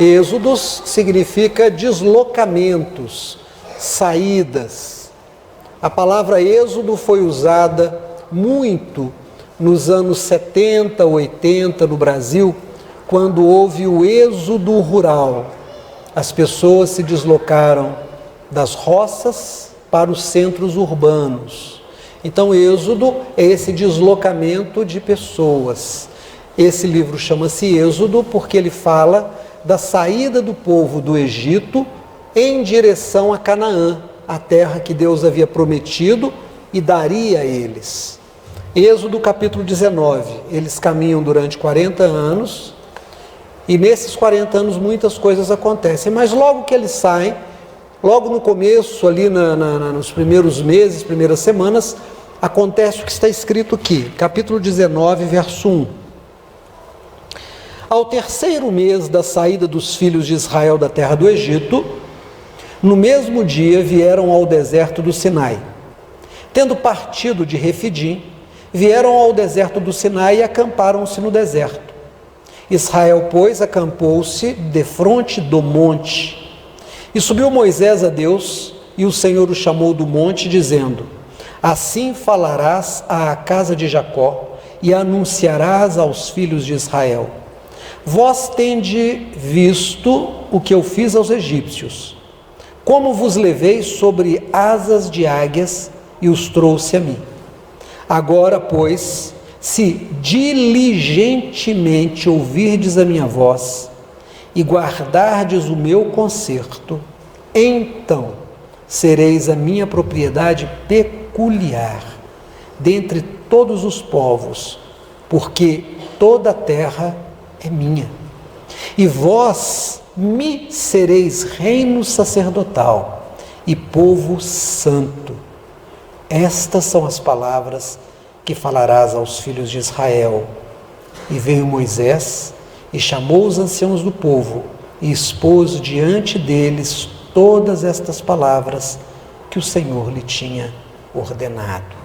Êxodos significa deslocamentos, saídas. A palavra êxodo foi usada muito nos anos 70, 80 no Brasil, quando houve o êxodo rural. As pessoas se deslocaram das roças para os centros urbanos. Então, êxodo é esse deslocamento de pessoas. Esse livro chama-se Êxodo porque ele fala da saída do povo do Egito em direção a Canaã, a terra que Deus havia prometido e daria a eles. Êxodo capítulo 19, eles caminham durante 40 anos e nesses 40 anos muitas coisas acontecem, mas logo que eles saem, logo no começo, ali nos primeiros meses, primeiras semanas, acontece o que está escrito aqui, capítulo 19, verso 1. Ao terceiro mês da saída dos filhos de Israel da terra do Egito, no mesmo dia vieram ao deserto do Sinai. Tendo partido de Refidim, vieram ao deserto do Sinai e acamparam-se no deserto. Israel, pois, acampou-se defronte do monte. E subiu Moisés a Deus, e o Senhor o chamou do monte, dizendo: Assim falarás à casa de Jacó, e anunciarás aos filhos de Israel: Vós tende visto o que eu fiz aos egípcios, como vos levei sobre asas de águias e os trouxe a mim. Agora, pois, se diligentemente ouvirdes a minha voz e guardardes o meu concerto, então sereis a minha propriedade peculiar dentre todos os povos, porque toda a terra é minha. E vós me sereis reino sacerdotal e povo santo. Estas são as palavras que falarás aos filhos de Israel. E veio Moisés e chamou os anciãos do povo e expôs diante deles todas estas palavras que o Senhor lhe tinha ordenado.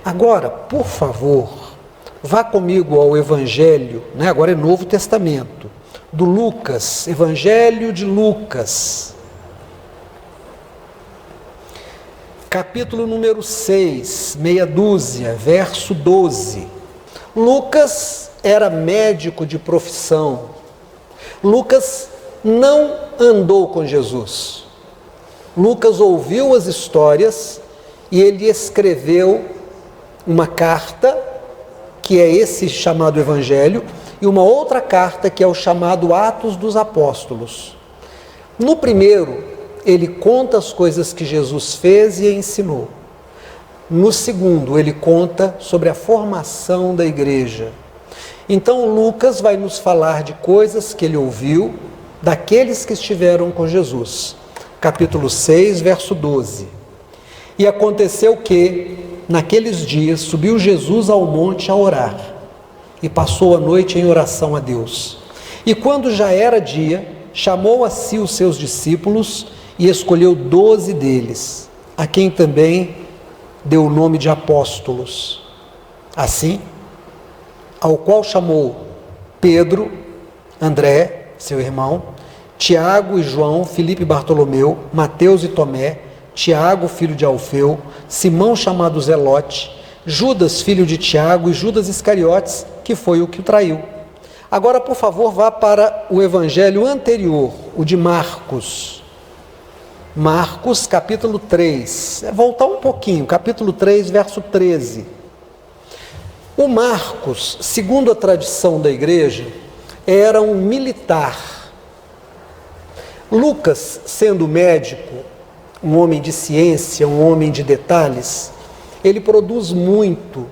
Agora, por favor, vá comigo ao Evangelho, agora é Novo Testamento, do Lucas, Evangelho de Lucas, capítulo número 6, meia dúzia, verso 12. Lucas era médico de profissão. Lucas não andou com Jesus. Lucas ouviu as histórias e ele escreveu uma carta, que é esse chamado Evangelho, e uma outra carta que é o chamado Atos dos Apóstolos. No primeiro, ele conta as coisas que Jesus fez e ensinou. No segundo, ele conta sobre a formação da igreja. Então, Lucas vai nos falar de coisas que ele ouviu daqueles que estiveram com Jesus. Capítulo 6, verso 12. E aconteceu que, naqueles dias, subiu Jesus ao monte a orar, e passou a noite em oração a Deus. E quando já era dia, chamou a si os seus discípulos e escolheu 12 deles, a quem também deu o nome de apóstolos. Assim, ao qual chamou Pedro, André, seu irmão, Tiago e João, Filipe e Bartolomeu, Mateus e Tomé, Tiago, filho de Alfeu, Simão chamado Zelote, Judas, filho de Tiago, e Judas Iscariotes, que foi o que o traiu. Agora, por favor, vá para o evangelho anterior, o de Marcos. Marcos, capítulo 3. Voltar um pouquinho, capítulo 3, verso 13. O Marcos, segundo a tradição da igreja, era um militar. Lucas, sendo médico, um homem de ciência, um homem de detalhes, ele produz muito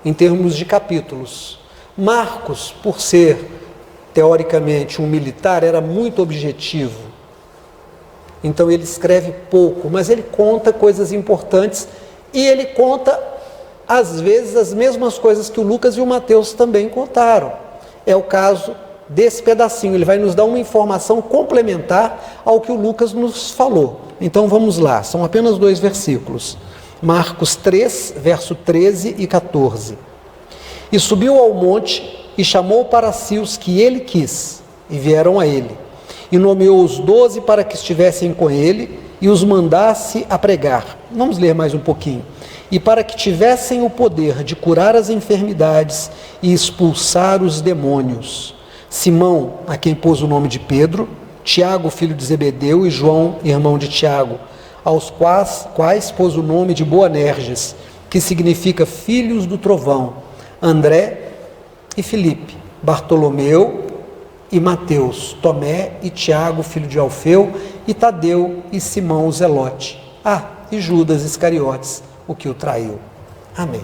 em termos de capítulos. Marcos, por ser teoricamente um militar, era muito objetivo. Então ele escreve pouco, mas ele conta coisas importantes e ele conta, às vezes, as mesmas coisas que o Lucas e o Mateus também contaram. É o caso desse pedacinho, ele vai nos dar uma informação complementar ao que o Lucas nos falou. Então vamos lá, são apenas 2 versículos. Marcos 3, verso 13 e 14. E subiu ao monte e chamou para si os que ele quis, e vieram a ele. e nomeou os 12 para que estivessem com ele e os mandasse a pregar. Vamos ler mais um pouquinho. E para que tivessem o poder de curar as enfermidades e expulsar os demônios. Simão, a quem pôs o nome de Pedro, Tiago, filho de Zebedeu, e João, irmão de Tiago, aos quais pôs o nome de Boanerges, que significa filhos do trovão, André e Filipe, Bartolomeu e Mateus, Tomé e Tiago, filho de Alfeu, e Tadeu e Simão o Zelote, e Judas Iscariotes, o que o traiu. Amém.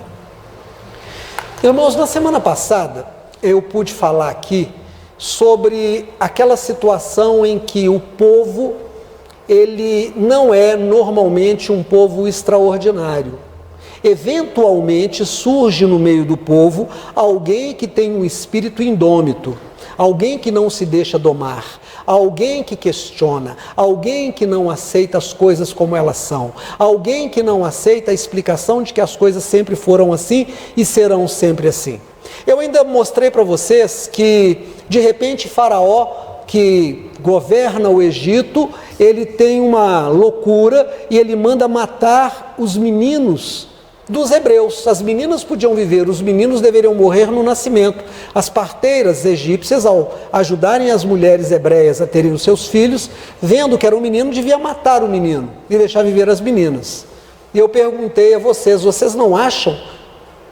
Irmãos, na semana passada eu pude falar aqui sobre aquela situação em que o povo, ele não é normalmente um povo extraordinário. Eventualmente surge no meio do povo alguém que tem um espírito indômito, alguém que não se deixa domar, alguém que questiona, alguém que não aceita as coisas como elas são, alguém que não aceita a explicação de que as coisas sempre foram assim e serão sempre assim. Eu ainda mostrei para vocês que, de repente, Faraó, que governa o Egito, ele tem uma loucura e ele manda matar os meninos dos hebreus. As meninas podiam viver, os meninos deveriam morrer no nascimento. As parteiras egípcias, ao ajudarem as mulheres hebreias a terem os seus filhos, vendo que era um menino, devia matar o menino e deixar viver as meninas. E eu perguntei a vocês não acham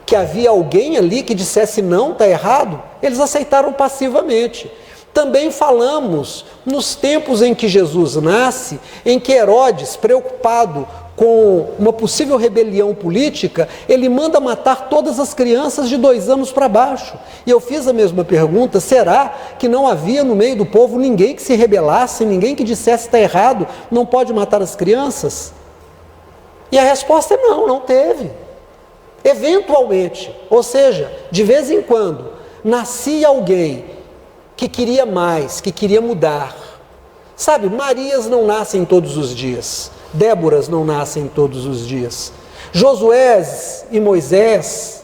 que havia alguém ali que dissesse não, está errado? Eles aceitaram passivamente. Também falamos nos tempos em que Jesus nasce, em que Herodes, preocupado com uma possível rebelião política, ele manda matar todas as crianças de 2 anos para baixo. E eu fiz a mesma pergunta: será que não havia no meio do povo ninguém que se rebelasse, ninguém que dissesse está errado, não pode matar as crianças? E a resposta é não, não teve. Eventualmente, ou seja, de vez em quando, nascia alguém que queria mais, que queria mudar. Sabe, Marias não nascem todos os dias, Déboras não nascem todos os dias, Josués e Moisés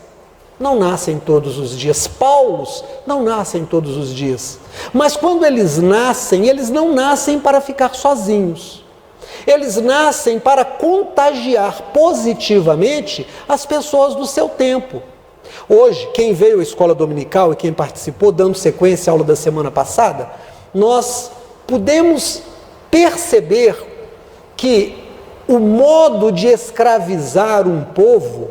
não nascem todos os dias, Paulos não nascem todos os dias. Mas quando eles nascem, eles não nascem para ficar sozinhos. Eles nascem para contagiar positivamente as pessoas do seu tempo. Hoje, quem veio à escola dominical e quem participou, dando sequência à aula da semana passada, nós pudemos perceber que o modo de escravizar um povo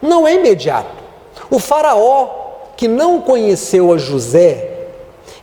não é imediato. O faraó, que não conheceu a José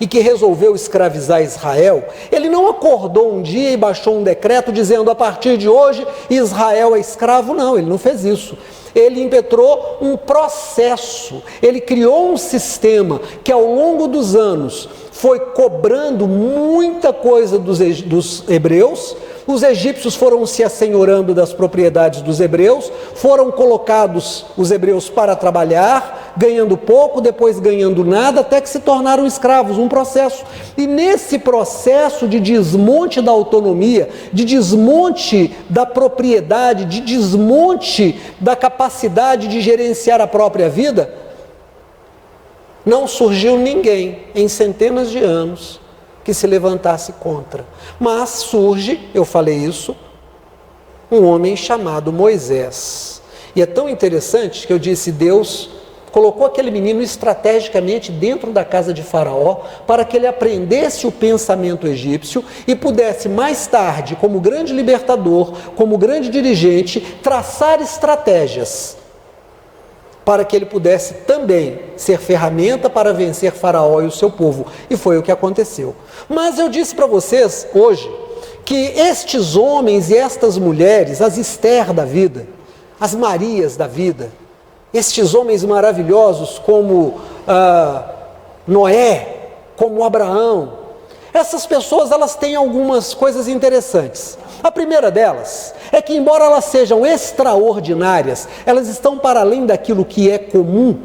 e que resolveu escravizar Israel, ele não acordou um dia e baixou um decreto dizendo: a partir de hoje Israel é escravo. Não, ele não fez isso. Ele impetrou um processo, ele criou um sistema que ao longo dos anos foi cobrando muita coisa dos hebreus. Os egípcios foram se assenhorando das propriedades dos hebreus, foram colocados os hebreus para trabalhar, ganhando pouco, depois ganhando nada, até que se tornaram escravos, um processo. E nesse processo de desmonte da autonomia, de desmonte da propriedade, de desmonte da capacidade de gerenciar a própria vida, não surgiu ninguém em centenas de anos que se levantasse contra. Mas surge, eu falei isso, um homem chamado Moisés. E é tão interessante que eu disse: Deus colocou aquele menino estrategicamente dentro da casa de Faraó para que ele aprendesse o pensamento egípcio e pudesse mais tarde, como grande libertador, como grande dirigente, traçar estratégias para que ele pudesse também ser ferramenta para vencer Faraó e o seu povo. E foi o que aconteceu. Mas eu disse para vocês hoje que estes homens e estas mulheres, as Esther da vida, as Marias da vida, estes homens maravilhosos como Noé, como Abraão, essas pessoas, elas têm algumas coisas interessantes. A primeira delas é que, embora elas sejam extraordinárias, elas estão para além daquilo que é comum.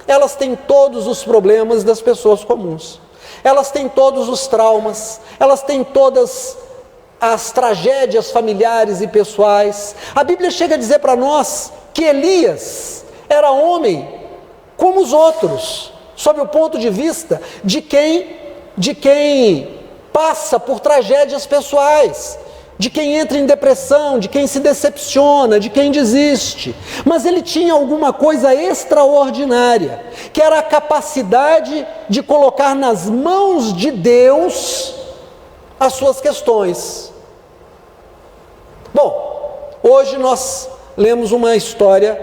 Elas têm todos os problemas das pessoas comuns. Elas têm todos os traumas, elas têm todas as tragédias familiares e pessoais. A Bíblia chega a dizer para nós que Elias era homem como os outros, sob o ponto de vista de quem passa por tragédias pessoais, de quem entra em depressão, de quem se decepciona, de quem desiste. Mas ele tinha alguma coisa extraordinária, que era a capacidade de colocar nas mãos de Deus as suas questões. Bom, hoje nós lemos uma história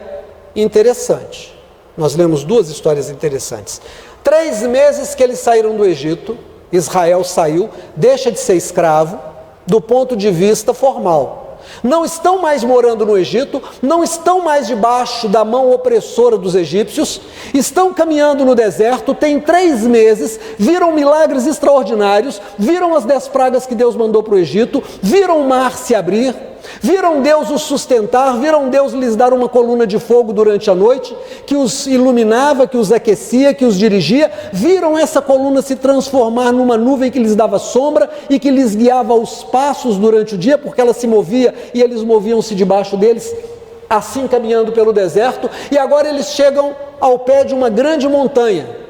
interessante. Nós lemos duas histórias interessantes. 3 meses que eles saíram do Egito, Israel saiu, deixa de ser escravo, do ponto de vista formal. Não estão mais morando no Egito, não estão mais debaixo da mão opressora dos egípcios, estão caminhando no deserto, tem 3 meses, viram milagres extraordinários, viram as 10 pragas que Deus mandou para o Egito, viram o mar se abrir, viram Deus os sustentar, viram Deus lhes dar uma coluna de fogo durante a noite, que os iluminava, que os aquecia, que os dirigia, viram essa coluna se transformar numa nuvem que lhes dava sombra e que lhes guiava os passos durante o dia, porque ela se movia e eles moviam-se debaixo deles, assim caminhando pelo deserto. E agora eles chegam ao pé de uma grande montanha.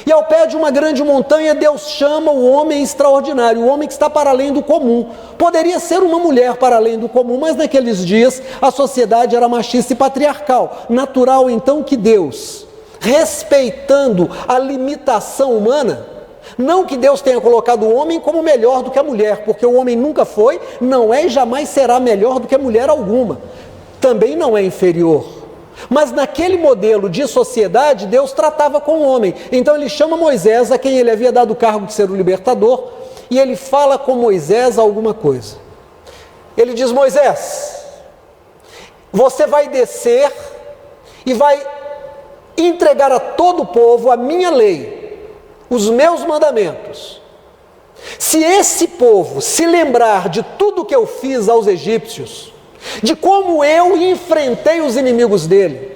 E ao pé de uma grande montanha, Deus chama o homem extraordinário, o homem que está para além do comum. Poderia ser uma mulher para além do comum, mas naqueles dias a sociedade era machista e patriarcal. Natural então que Deus, respeitando a limitação humana, não que Deus tenha colocado o homem como melhor do que a mulher, porque o homem nunca foi, não é e jamais será melhor do que mulher alguma. Também não é inferior. Mas naquele modelo de sociedade, Deus tratava com o homem. Então ele chama Moisés, a quem ele havia dado o cargo de ser o libertador, e ele fala com Moisés alguma coisa. Ele diz: Moisés, você vai descer e vai entregar a todo o povo a minha lei, os meus mandamentos. Se esse povo se lembrar de tudo que eu fiz aos egípcios, de como eu enfrentei os inimigos dele,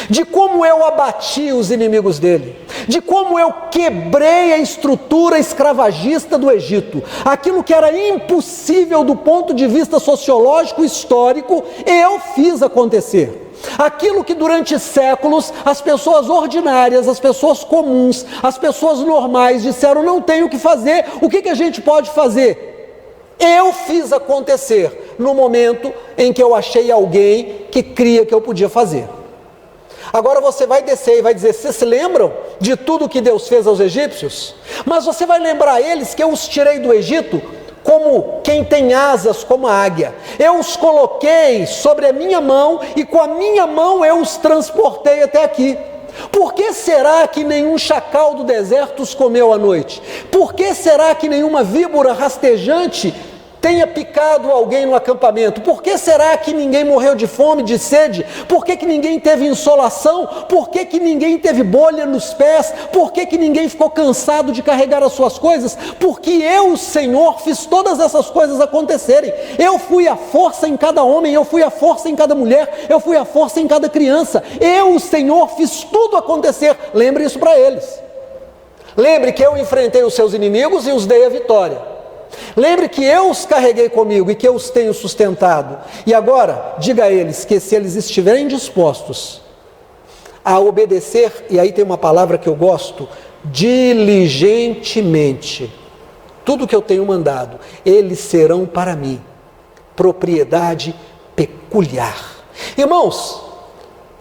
de como eu abati os inimigos dele, de como eu quebrei a estrutura escravagista do Egito, aquilo que era impossível do ponto de vista sociológico histórico, eu fiz acontecer. Aquilo que durante séculos as pessoas ordinárias, as pessoas comuns, as pessoas normais disseram: não tem o que fazer, o que a gente pode fazer? Eu fiz acontecer no momento em que eu achei alguém que cria que eu podia fazer. Agora você vai descer e vai dizer: vocês se lembram de tudo que Deus fez aos egípcios? Mas você vai lembrar a eles que eu os tirei do Egito como quem tem asas como a águia. Eu os coloquei sobre a minha mão e com a minha mão eu os transportei até aqui. Por que será que nenhum chacal do deserto os comeu à noite? Por que será que nenhuma víbora rastejante tenha picado alguém no acampamento? Por que será que ninguém morreu de fome, de sede? Por que ninguém teve insolação? Por que ninguém teve bolha nos pés? Por que ninguém ficou cansado de carregar as suas coisas? Porque eu, o Senhor, fiz todas essas coisas acontecerem. Eu fui a força em cada homem, eu fui a força em cada mulher, eu fui a força em cada criança. Eu, o Senhor, fiz tudo acontecer. Lembre isso para eles. Lembre que eu enfrentei os seus inimigos e os dei a vitória. Lembre que eu os carreguei comigo e que eu os tenho sustentado. E agora, diga a eles que se eles estiverem dispostos a obedecer, e aí tem uma palavra que eu gosto, diligentemente, tudo que eu tenho mandado, eles serão para mim propriedade peculiar. Irmãos,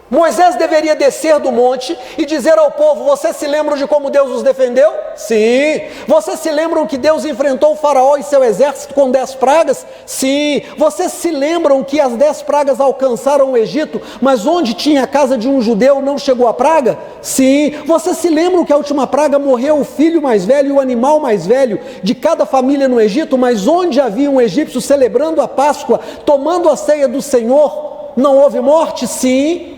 Moisés deveria descer do monte e dizer ao povo: vocês se lembram de como Deus os defendeu? Sim. Vocês se lembram que Deus enfrentou o faraó e seu exército com 10 pragas? Sim. Vocês se lembram que as 10 pragas alcançaram o Egito, mas onde tinha a casa de um judeu não chegou a praga? Sim. Vocês se lembram que a última praga morreu o filho mais velho e o animal mais velho de cada família no Egito, mas onde havia um egípcio celebrando a Páscoa, tomando a ceia do Senhor, não houve morte? Sim.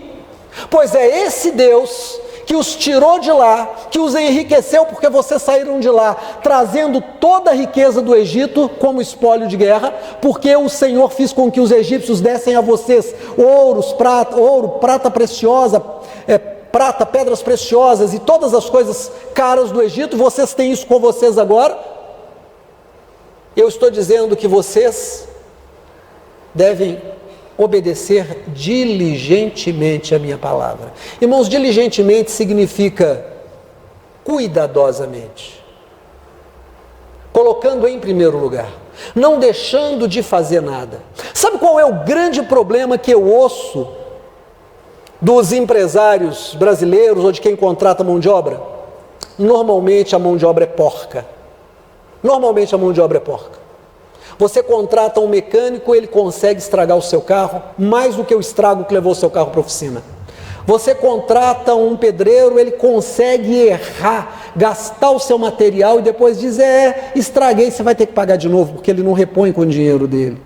Pois é esse Deus que os tirou de lá, que os enriqueceu, porque vocês saíram de lá trazendo toda a riqueza do Egito como espólio de guerra, porque o Senhor fez com que os egípcios dessem a vocês ouro, prata preciosa, prata, pedras preciosas e todas as coisas caras do Egito. Vocês têm isso com vocês agora. Eu estou dizendo que vocês devem obedecer diligentemente a minha palavra. Irmãos, diligentemente significa cuidadosamente. colocando em primeiro lugar, não deixando de fazer nada. Sabe qual é o grande problema que eu ouço dos empresários brasileiros ou de quem contrata mão de obra? Normalmente a mão de obra é porca. Normalmente a mão de obra é porca. Você contrata um mecânico, ele consegue estragar o seu carro mais do que o estrago que levou o seu carro para a oficina. Você contrata um pedreiro, ele consegue errar, gastar o seu material e depois diz, estraguei, você vai ter que pagar de novo, porque ele não repõe com o dinheiro dele.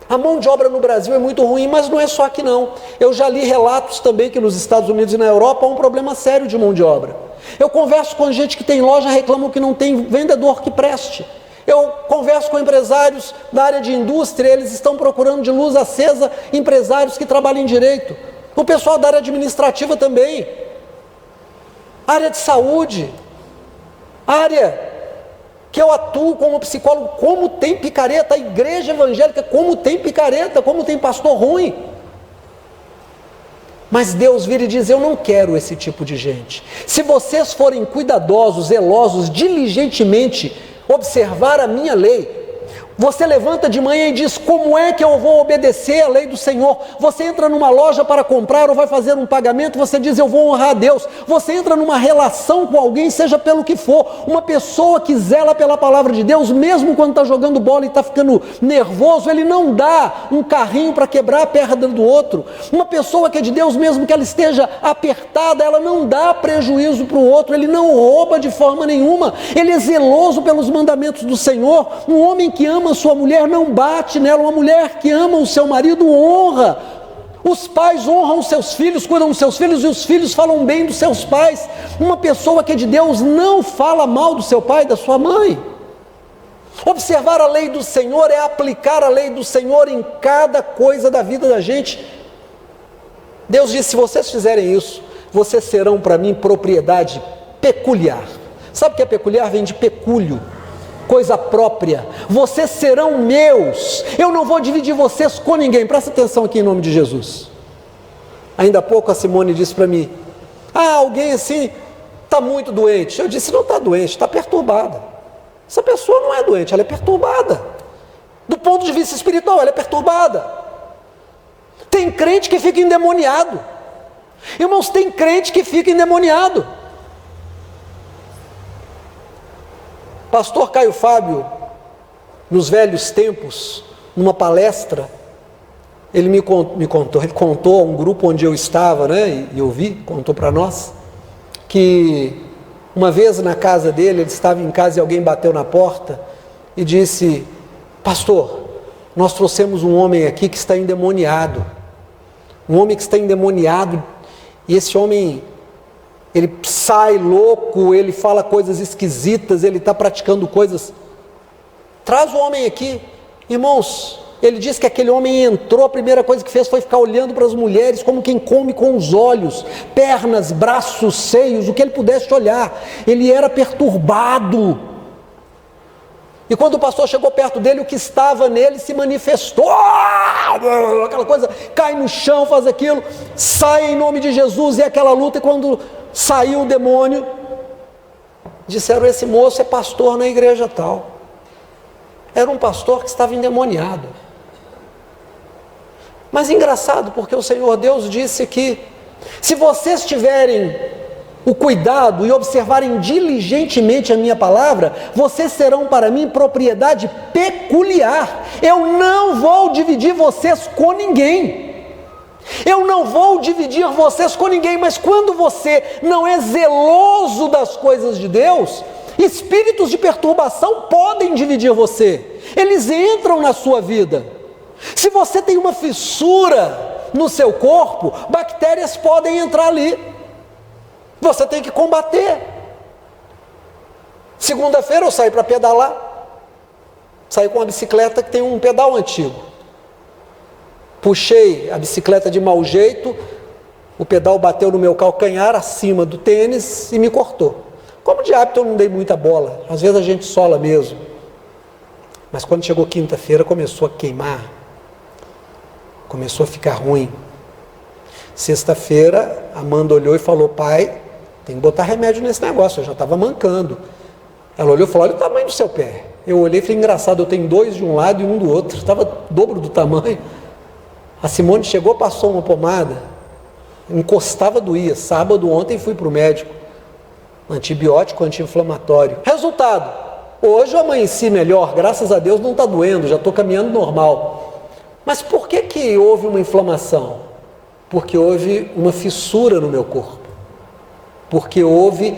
A mão de obra no Brasil é muito ruim, mas não é só aqui não. Eu já li relatos também que nos Estados Unidos e na Europa há um problema sério de mão de obra. Eu converso com gente que tem loja, reclamam que não tem vendedor que preste. Eu converso com empresários da área de indústria, eles estão procurando de luz acesa empresários que trabalham em direito. O pessoal da área administrativa também. Área de saúde. Área que eu atuo como psicólogo, como tem picareta, a igreja evangélica, como tem picareta, como tem pastor ruim. Mas Deus vira e diz, eu não quero esse tipo de gente. Se vocês forem cuidadosos, zelosos, diligentemente observar a minha lei, você levanta de manhã e diz, como é que eu vou obedecer a lei do Senhor? Você entra numa loja para comprar ou vai fazer um pagamento, você diz, eu vou honrar a Deus. Você entra numa relação com alguém, seja pelo que for, uma pessoa que zela pela palavra de Deus, mesmo quando está jogando bola e está ficando nervoso, ele não dá um carrinho para quebrar a perna do outro. Uma pessoa que é de Deus, mesmo que ela esteja apertada, ela não dá prejuízo para o outro, ele não rouba de forma nenhuma, ele é zeloso pelos mandamentos do Senhor. Um homem que ama a sua mulher não bate nela, uma mulher que ama o seu marido honra. Os pais honram os seus filhos, cuidam dos seus filhos e os filhos falam bem dos seus pais. Uma pessoa que é de Deus não fala mal do seu pai e da sua mãe. Observar a lei do Senhor é aplicar a lei do Senhor em cada coisa da vida da gente. Deus disse, se vocês fizerem isso, vocês serão para mim propriedade peculiar. Sabe o que é peculiar? Vem de pecúlio. Coisa própria, vocês serão meus, eu não vou dividir vocês com ninguém. Presta atenção aqui em nome de Jesus. Ainda há pouco a Simone disse para mim, alguém assim está muito doente. Eu disse, não está doente, está perturbada. Essa pessoa não é doente, ela é perturbada. Do ponto de vista espiritual, ela é perturbada. Tem crente que fica endemoniado. Irmãos, tem crente que fica endemoniado. Pastor Caio Fábio, nos velhos tempos, numa palestra, ele me contou a um grupo onde eu estava, né, e eu vi, contou para nós, que uma vez na casa dele, ele estava em casa e alguém bateu na porta e disse, pastor, nós trouxemos um homem aqui que está endemoniado, e esse homem, ele sai louco, ele fala coisas esquisitas, ele está praticando coisas. Traz o homem aqui. Irmãos, ele disse que aquele homem entrou, a primeira coisa que fez foi ficar olhando para as mulheres como quem come com os olhos, pernas, braços, seios, o que ele pudesse olhar. Ele era perturbado. E quando o pastor chegou perto dele, o que estava nele se manifestou, aquela coisa, cai no chão, faz aquilo, sai em nome de Jesus, e aquela luta, e quando saiu o demônio, disseram, esse moço é pastor na igreja tal. Era um pastor que estava endemoniado. Mas engraçado, porque o Senhor Deus disse que, se vocês tiverem o cuidado e observarem diligentemente a minha palavra, vocês serão para mim propriedade peculiar. Eu não vou dividir vocês com ninguém. Eu não vou dividir vocês com ninguém, mas quando você não é zeloso das coisas de Deus, espíritos de perturbação podem dividir você, eles entram na sua vida. Se você tem uma fissura no seu corpo, bactérias podem entrar ali, você tem que combater. Segunda-feira eu saí para pedalar, saí com uma bicicleta que tem um pedal antigo. Puxei a bicicleta de mau jeito, o pedal bateu no meu calcanhar, acima do tênis, e me cortou. Como de hábito eu não dei muita bola, às vezes a gente sola mesmo. Mas quando chegou quinta-feira começou a queimar, começou a ficar ruim. Sexta-feira, a Amanda olhou e falou, pai, tem que botar remédio nesse negócio, eu já estava mancando. Ela olhou e falou: olha o tamanho do seu pé. Eu olhei e falei: engraçado, eu tenho 2 de um lado e 1 do outro. Estava dobro do tamanho. A Simone chegou, passou uma pomada, encostava, doía. Sábado, ontem, fui para o médico. Antibiótico, anti-inflamatório. Resultado: hoje eu amanheci melhor, graças a Deus não está doendo, já estou caminhando normal. Mas por que houve uma inflamação? Porque houve uma fissura no meu corpo. Porque houve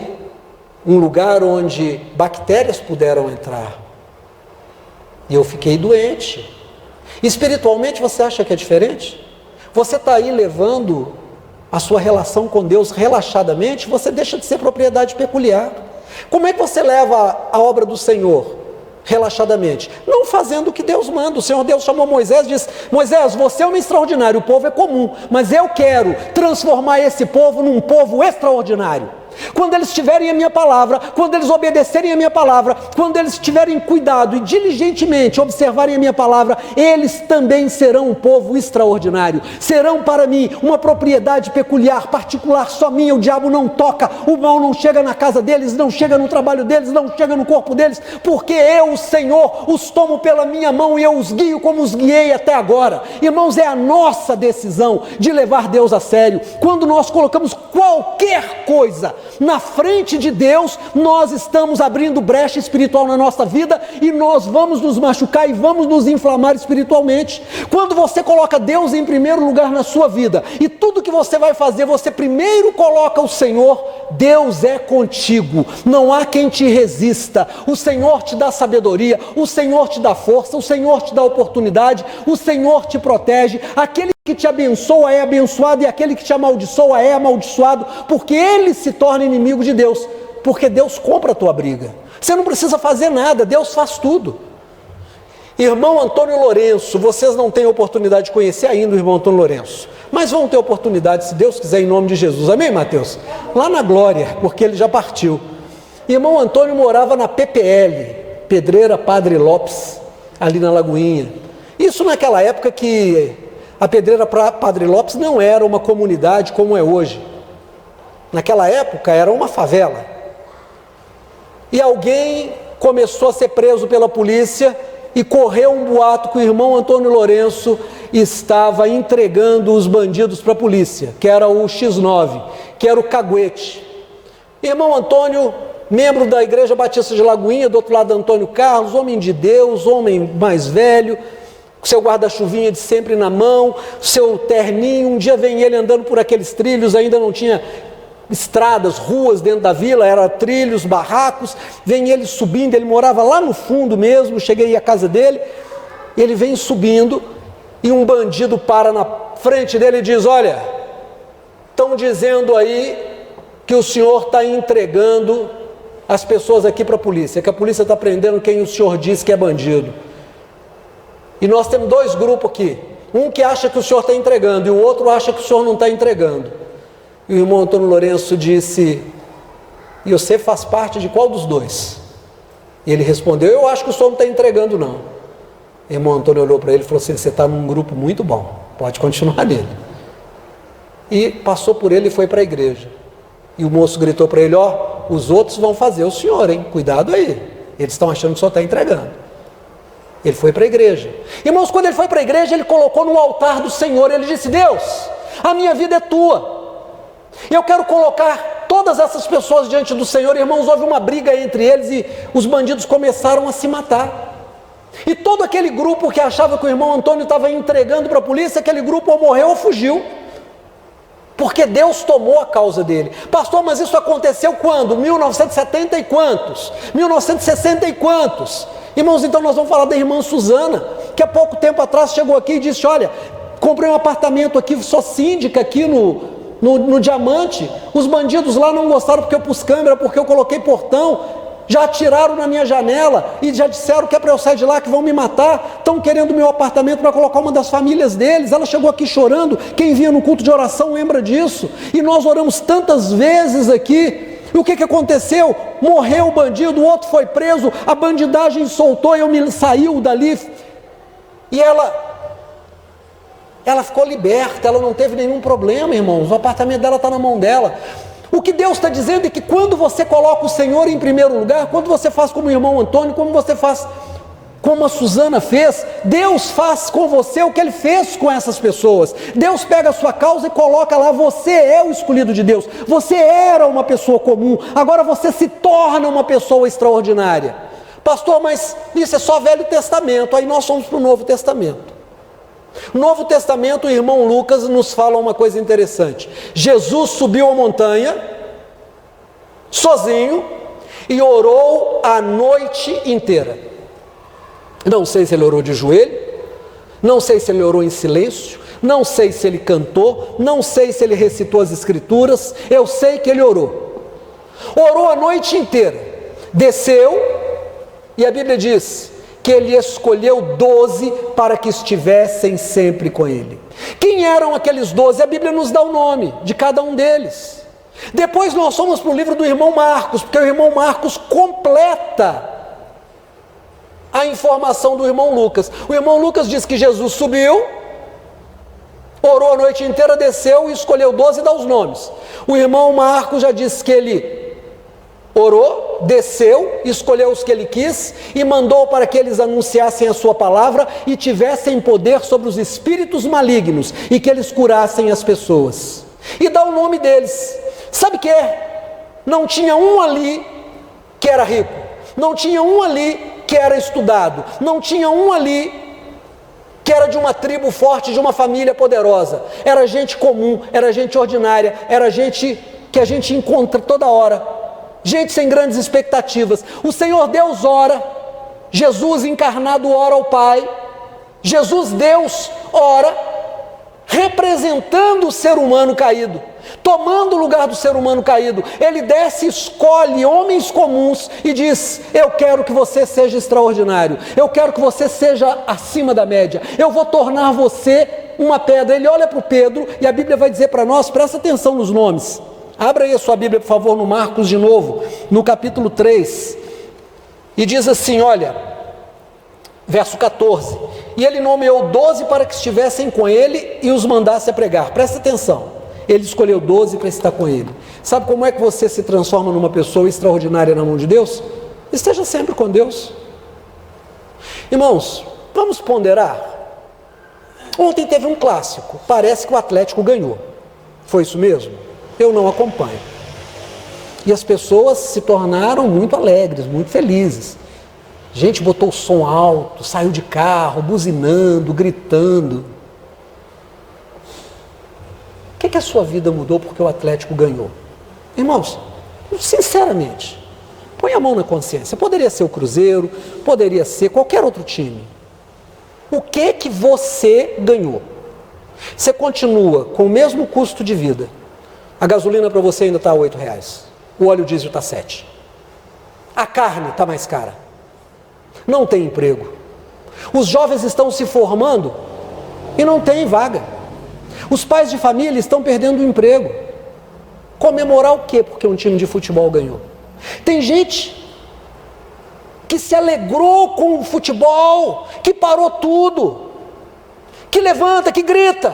um lugar onde bactérias puderam entrar. E eu fiquei doente. Espiritualmente, você acha que é diferente? Você está aí levando a sua relação com Deus relaxadamente, você deixa de ser propriedade peculiar. Como é que você leva a obra do Senhor relaxadamente? Não fazendo o que Deus manda. O Senhor Deus chamou Moisés e disse: Moisés, você é um extraordinário, o povo é comum, mas eu quero transformar esse povo num povo extraordinário. Quando eles tiverem a minha palavra, quando eles obedecerem a minha palavra, quando eles tiverem cuidado e diligentemente observarem a minha palavra, eles também serão um povo extraordinário. Serão para mim uma propriedade peculiar, particular, só minha. O diabo não toca, o mal não chega na casa deles, não chega no trabalho deles, não chega no corpo deles, porque eu, o Senhor, os tomo pela minha mão e eu os guio como os guiei até agora. Irmãos, é a nossa decisão de levar Deus a sério. Quando nós colocamos qualquer coisa na frente de Deus, nós estamos abrindo brecha espiritual na nossa vida e nós vamos nos machucar e vamos nos inflamar espiritualmente. Quando você coloca Deus em primeiro lugar na sua vida e tudo que você vai fazer, você primeiro coloca o Senhor, Deus é contigo, não há quem te resista. O Senhor te dá sabedoria, o Senhor te dá força, o Senhor te dá oportunidade, o Senhor te protege. Aquele que te abençoa é abençoado e aquele que te amaldiçoa é amaldiçoado, porque ele se torna inimigo de Deus, porque Deus compra a tua briga. Você não precisa fazer nada, Deus faz tudo. Irmão Antônio Lourenço, vocês não têm oportunidade de conhecer ainda o irmão Antônio Lourenço, mas vão ter oportunidade, se Deus quiser, em nome de Jesus, amém, Mateus? Lá na glória, porque ele já partiu. Irmão Antônio morava na PPL, Pedreira Padre Lopes, ali na Lagoinha. Isso naquela época que a Pedreira Padre Lopes não era uma comunidade como é hoje. Naquela época era uma favela. E alguém começou a ser preso pela polícia e correu um boato que o irmão Antônio Lourenço estava entregando os bandidos para a polícia, que era o X9, que era o caguete. Irmão Antônio, membro da Igreja Batista de Lagoinha, do outro lado Antônio Carlos, homem de Deus, homem mais velho, seu guarda-chuvinha de sempre na mão, seu terninho. Um dia vem ele andando por aqueles trilhos, ainda não tinha estradas, ruas dentro da vila, eram trilhos, barracos. Vem ele subindo, ele morava lá no fundo mesmo, cheguei à casa dele, ele vem subindo e um bandido para na frente dele e diz: olha, estão dizendo aí que o senhor está entregando as pessoas aqui para a polícia, que a polícia está prendendo quem o senhor diz que é bandido. E nós temos 2 grupos aqui, um que acha que o senhor está entregando e o outro acha que o senhor não está entregando. E o irmão Antônio Lourenço disse: e você faz parte de qual dos 2? E ele respondeu: eu acho que o senhor não está entregando não. O irmão Antônio olhou para ele e falou assim: você está num grupo muito bom, pode continuar nele. E passou por ele e foi para a igreja. E o moço gritou para ele: ó, os outros vão fazer o senhor, hein? Cuidado aí, eles estão achando que o senhor está entregando. Ele foi para a igreja. Irmãos, quando ele foi para a igreja, ele colocou no altar do Senhor, ele disse: Deus, a minha vida é tua, eu quero colocar todas essas pessoas diante do Senhor. Irmãos, houve uma briga entre eles e os bandidos começaram a se matar. E todo aquele grupo que achava que o irmão Antônio estava entregando para a polícia, aquele grupo ou morreu ou fugiu, porque Deus tomou a causa dele. Pastor, mas isso aconteceu quando? 1970 e quantos? 1960 e quantos? Irmãos, então nós vamos falar da irmã Suzana, que há pouco tempo atrás chegou aqui e disse: olha, comprei um apartamento aqui, sou síndica aqui no Diamante, os bandidos lá não gostaram porque eu pus câmera, porque eu coloquei portão, já atiraram na minha janela e já disseram que é para eu sair de lá, que vão me matar, estão querendo meu apartamento para colocar uma das famílias deles. Ela chegou aqui chorando, quem vinha no culto de oração lembra disso, e nós oramos tantas vezes aqui. E o que aconteceu? Morreu o bandido, o outro foi preso, a bandidagem soltou, saiu dali, e ela ficou liberta, ela não teve nenhum problema, irmãos, o apartamento dela está na mão dela. O que Deus está dizendo é que quando você coloca o Senhor em primeiro lugar, quando você faz como o irmão Antônio, como você faz como a Suzana fez, Deus faz com você o que Ele fez com essas pessoas. Deus pega a sua causa e coloca lá, você é o escolhido de Deus, você era uma pessoa comum, agora você se torna uma pessoa extraordinária. Pastor, mas isso é só Velho Testamento, aí nós somos para o Novo Testamento. No Novo Testamento, o irmão Lucas nos fala uma coisa interessante. Jesus subiu a montanha, sozinho, e orou a noite inteira. Não sei se ele orou de joelho, não sei se ele orou em silêncio, não sei se ele cantou, não sei se ele recitou as escrituras, eu sei que ele orou. Orou a noite inteira, desceu, e a Bíblia diz que ele escolheu 12 para que estivessem sempre com ele. Quem eram aqueles 12? A Bíblia nos dá o nome de cada um deles. Depois nós fomos para o livro do irmão Marcos, porque o irmão Marcos completa a informação do irmão Lucas. O irmão Lucas diz que Jesus subiu, orou a noite inteira, desceu e escolheu 12 e dá os nomes. O irmão Marcos já disse que ele orou, desceu, escolheu os que ele quis e mandou para que eles anunciassem a sua palavra e tivessem poder sobre os espíritos malignos e que eles curassem as pessoas. E dá o nome deles. Sabe o que é? Não tinha um ali que era rico, não tinha um ali que era estudado, não tinha um ali que era de uma tribo forte, de uma família poderosa. Era gente comum, era gente ordinária, era gente que a gente encontra toda hora, gente sem grandes expectativas. O Senhor Deus ora, Jesus encarnado ora ao Pai, Jesus Deus ora, representando o ser humano caído, tomando o lugar do ser humano caído. Ele desce e escolhe homens comuns e diz: eu quero que você seja extraordinário, eu quero que você seja acima da média, eu vou tornar você uma pedra. Ele olha para o Pedro e a Bíblia vai dizer para nós, presta atenção nos nomes, abra aí a sua Bíblia por favor no Marcos de novo, no capítulo 3, e diz assim, olha, verso 14, e ele nomeou 12 para que estivessem com ele e os mandasse a pregar. Presta atenção, ele escolheu 12 para estar com ele. Sabe como é que você se transforma numa pessoa extraordinária na mão de Deus? Esteja sempre com Deus. Irmãos, vamos ponderar. Ontem teve um clássico, parece que o Atlético ganhou. Foi isso mesmo? Eu não acompanho. E as pessoas se tornaram muito alegres, muito felizes. Gente botou o som alto, saiu de carro, buzinando, gritando. O que a sua vida mudou porque o Atlético ganhou? Irmãos, sinceramente, põe a mão na consciência. Poderia ser o Cruzeiro, poderia ser qualquer outro time. O que você ganhou? Você continua com o mesmo custo de vida. A gasolina para você ainda está a R$8. O óleo diesel está 7. A carne está mais cara. Não tem emprego. Os jovens estão se formando e não tem vaga. Os pais de família estão perdendo o emprego. Comemorar o quê? Porque um time de futebol ganhou. Tem gente que se alegrou com o futebol, que parou tudo, que levanta, que grita.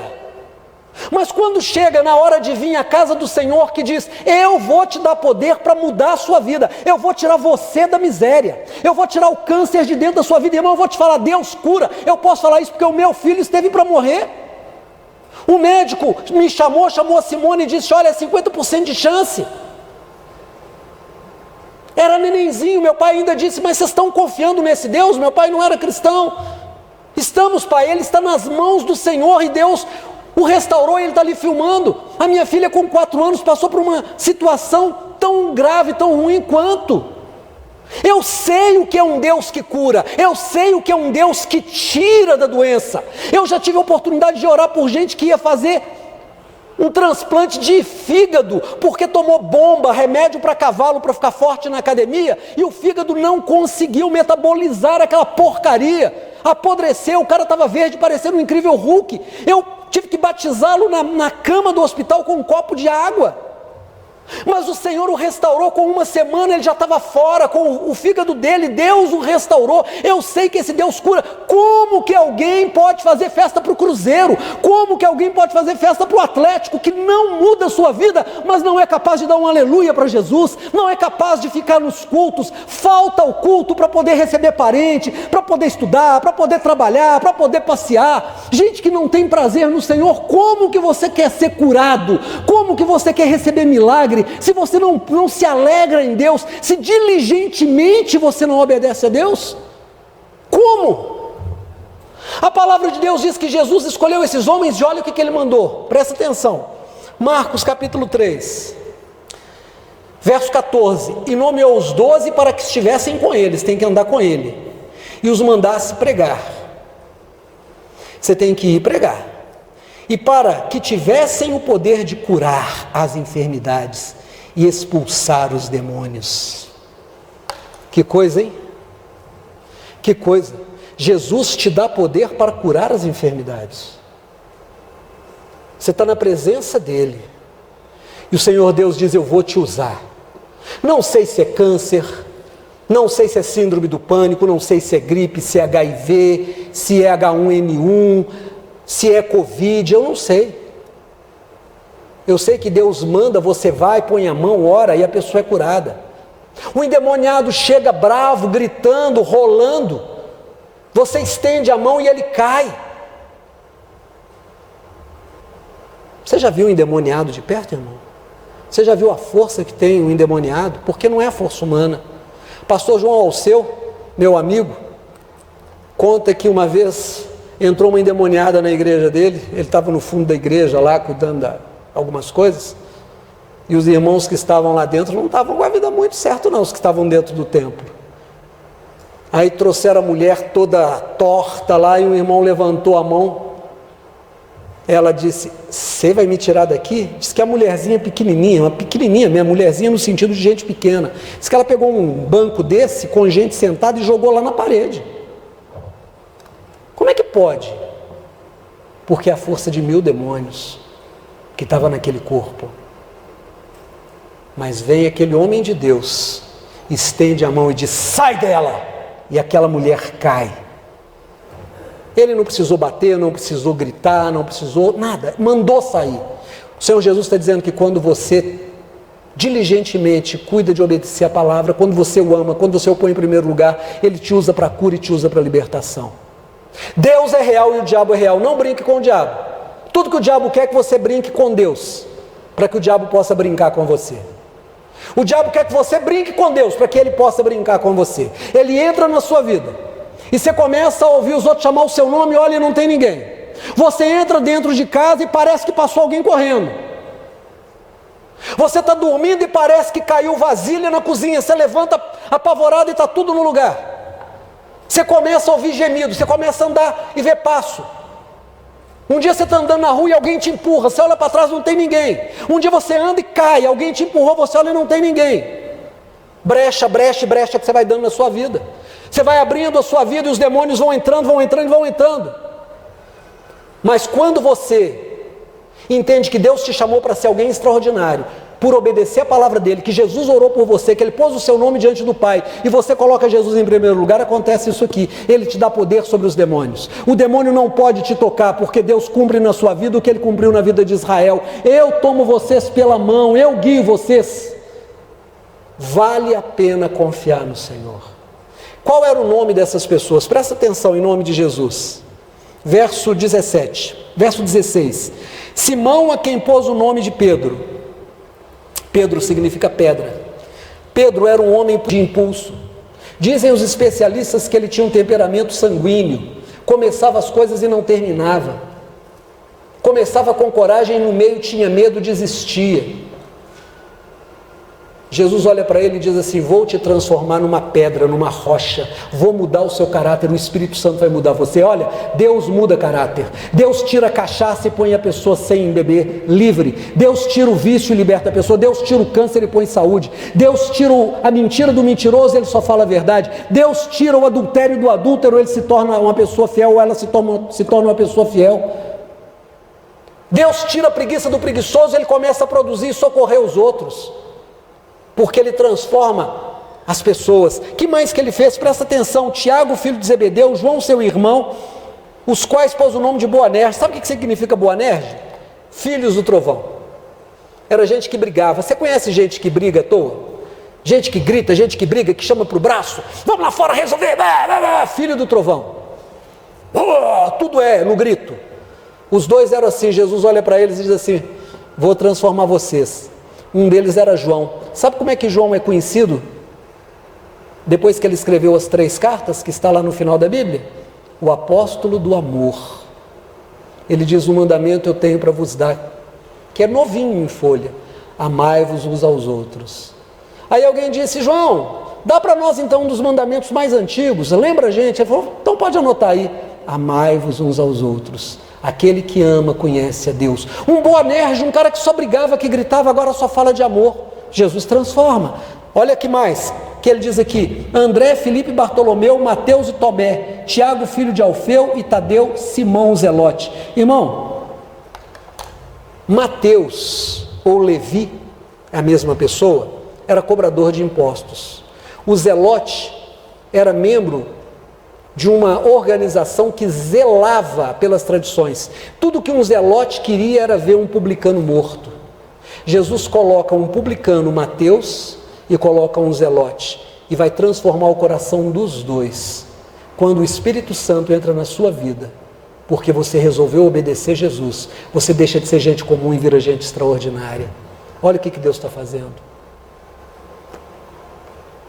Mas quando chega na hora de vir à casa do Senhor, que diz: eu vou te dar poder para mudar a sua vida, eu vou tirar você da miséria, eu vou tirar o câncer de dentro da sua vida, irmão, eu vou te falar, Deus cura. Eu posso falar isso porque o meu filho esteve para morrer. O médico me chamou a Simone e disse: olha, é 50% de chance. Era nenenzinho, meu pai ainda disse: mas vocês estão confiando nesse Deus? Meu pai não era cristão. Estamos, pai, ele está nas mãos do Senhor e Deus o restaurou, ele está ali filmando. A minha filha com 4 anos passou por uma situação tão grave, tão ruim quanto. Eu sei o que é um Deus que cura, eu sei o que é um Deus que tira da doença. Eu já tive a oportunidade de orar por gente que ia fazer um transplante de fígado, porque tomou bomba, remédio para cavalo para ficar forte na academia, e o fígado não conseguiu metabolizar aquela porcaria, apodreceu, o cara estava verde, parecendo um incrível Hulk. Eu tive que batizá-lo na cama do hospital com um copo de água. Mas o Senhor o restaurou com uma semana, ele já estava fora, com o fígado dele, Deus o restaurou. Eu sei que esse Deus cura. Como que alguém pode fazer festa para o Cruzeiro? Como que alguém pode fazer festa para o Atlético, que não muda a sua vida, mas não é capaz de dar um aleluia para Jesus, não é capaz de ficar nos cultos, falta o culto para poder receber parente, para poder estudar, para poder trabalhar, para poder passear? Gente que não tem prazer no Senhor, como que você quer ser curado? Como que você quer receber milagre? Se você não se alegra em Deus, se diligentemente você não obedece a Deus, como? A palavra de Deus diz que Jesus escolheu esses homens e olha o que ele mandou, presta atenção, Marcos capítulo 3, verso 14, e nomeou os 12 para que estivessem com eles, tem que andar com ele, e os mandasse pregar. Você tem que ir pregar. E para que tivessem o poder de curar as enfermidades e expulsar os demônios. Que coisa, hein? Que coisa. Jesus te dá poder para curar as enfermidades. Você está na presença dele. E o Senhor Deus diz, eu vou te usar. Não sei se é câncer, não sei se é síndrome do pânico, não sei se é gripe, se é HIV, se é H1N1, se é Covid, eu não sei. Eu sei que Deus manda, você vai, põe a mão, ora e a pessoa é curada. O endemoniado chega bravo, gritando, rolando, você estende a mão e ele cai. Você já viu um endemoniado de perto, irmão? Você já viu a força que tem o endemoniado? Porque não é a força humana. Pastor João Alceu, meu amigo, conta que uma vez entrou uma endemoniada na igreja dele, ele estava no fundo da igreja lá, cuidando de algumas coisas, e os irmãos que estavam lá dentro não estavam com a vida muito certo não, os que estavam dentro do templo. Aí trouxeram a mulher toda torta lá, e um irmão levantou a mão, ela disse, você vai me tirar daqui? Disse que a mulherzinha pequenininha, uma pequenininha mesmo, mulherzinha no sentido de gente pequena, disse que ela pegou um banco desse, com gente sentada, e jogou lá na parede. Como é que pode? Porque a força de 1000 demônios que estava naquele corpo. Mas vem aquele homem de Deus, estende a mão e diz, sai dela! E aquela mulher cai. Ele não precisou bater, não precisou gritar, não precisou nada, mandou sair. O Senhor Jesus está dizendo que quando você diligentemente cuida de obedecer a palavra, quando você o ama, quando você o põe em primeiro lugar, Ele te usa para a cura e te usa para a libertação. Deus é real e o diabo é real, não brinque com o diabo. Tudo que o diabo quer é que você brinque com Deus, para que o diabo possa brincar com você. O diabo quer que você brinque com Deus, para que ele possa brincar com você. Ele entra na sua vida, e você começa a ouvir os outros chamar o seu nome, olha, e não tem ninguém. Você entra dentro de casa e parece que passou alguém correndo. Você está dormindo e parece que caiu vasilha na cozinha, você levanta apavorado e está tudo no lugar. Você começa a ouvir gemido, você começa a andar e ver passo. Um dia você está andando na rua e alguém te empurra, você olha para trás e não tem ninguém. Um dia você anda e cai, alguém te empurrou, você olha e não tem ninguém. Brecha, brecha, brecha que você vai dando na sua vida. Você vai abrindo a sua vida e os demônios vão entrando, vão entrando, vão entrando. Mas quando você entende que Deus te chamou para ser alguém extraordinário, por obedecer a palavra dele, que Jesus orou por você, que ele pôs o seu nome diante do Pai, e você coloca Jesus em primeiro lugar, acontece isso aqui, ele te dá poder sobre os demônios. O demônio não pode te tocar, porque Deus cumpre na sua vida o que ele cumpriu na vida de Israel. Eu tomo vocês pela mão, eu guio vocês. Vale a pena confiar no Senhor. Qual era o nome dessas pessoas? Presta atenção, em nome de Jesus. Verso 16, Simão, a quem pôs o nome de Pedro. Pedro significa pedra. Pedro era um homem de impulso. Dizem os especialistas que ele tinha um temperamento sanguíneo. Começava as coisas e não terminava. Começava com coragem e no meio tinha medo, desistia. Jesus olha para ele e diz assim, vou te transformar numa pedra, numa rocha, vou mudar o seu caráter, o Espírito Santo vai mudar você. Olha, Deus muda caráter, Deus tira a cachaça e põe a pessoa sem beber, livre. Deus tira o vício e liberta a pessoa, Deus tira o câncer e põe saúde, Deus tira a mentira do mentiroso e ele só fala a verdade, Deus tira o adultério do adúltero, ele se torna uma pessoa fiel ou ela se torna uma pessoa fiel. Deus tira a preguiça do preguiçoso, ele começa a produzir e socorrer os outros, porque ele transforma as pessoas. Que mais que ele fez? Presta atenção. Tiago, filho de Zebedeu, João, seu irmão, os quais pôs o nome de Boanerges. Sabe o que significa Boanerges? Filhos do trovão. Era gente que brigava. Você conhece gente que briga à toa? Gente que grita, gente que briga, que chama para o braço, vamos lá fora resolver, filho do trovão. Tudo é no grito. Os dois eram assim. Jesus olha para eles e diz assim: vou transformar vocês. Um deles era João. Sabe como é que João é conhecido? Depois que ele escreveu as 3 cartas, que está lá no final da Bíblia, o apóstolo do amor. Ele diz: um mandamento eu tenho para vos dar, que é novinho em folha: amai-vos uns aos outros. Aí alguém disse: João, dá para nós então um dos mandamentos mais antigos, lembra a gente? Ele falou: então pode anotar aí: amai-vos uns aos outros. Aquele que ama conhece a Deus. Um Boanerges, um cara que só brigava, que gritava, agora só fala de amor. Jesus transforma. Olha que mais que ele diz aqui: André, Filipe, Bartolomeu, Mateus e Tomé, Tiago, filho de Alfeu, e Tadeu, Simão o Zelote. Irmão, Mateus ou Levi, é a mesma pessoa, era cobrador de impostos. O Zelote era membro de uma organização que zelava pelas tradições. Tudo que um zelote queria era ver um publicano morto. Jesus coloca um publicano, Mateus, e coloca um zelote, e vai transformar o coração dos dois, quando o Espírito Santo entra na sua vida, porque você resolveu obedecer Jesus. Você deixa de ser gente comum e vira gente extraordinária. Olha o que Deus está fazendo.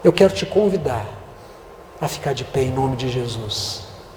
Eu quero te convidar a ficar de pé em nome de Jesus.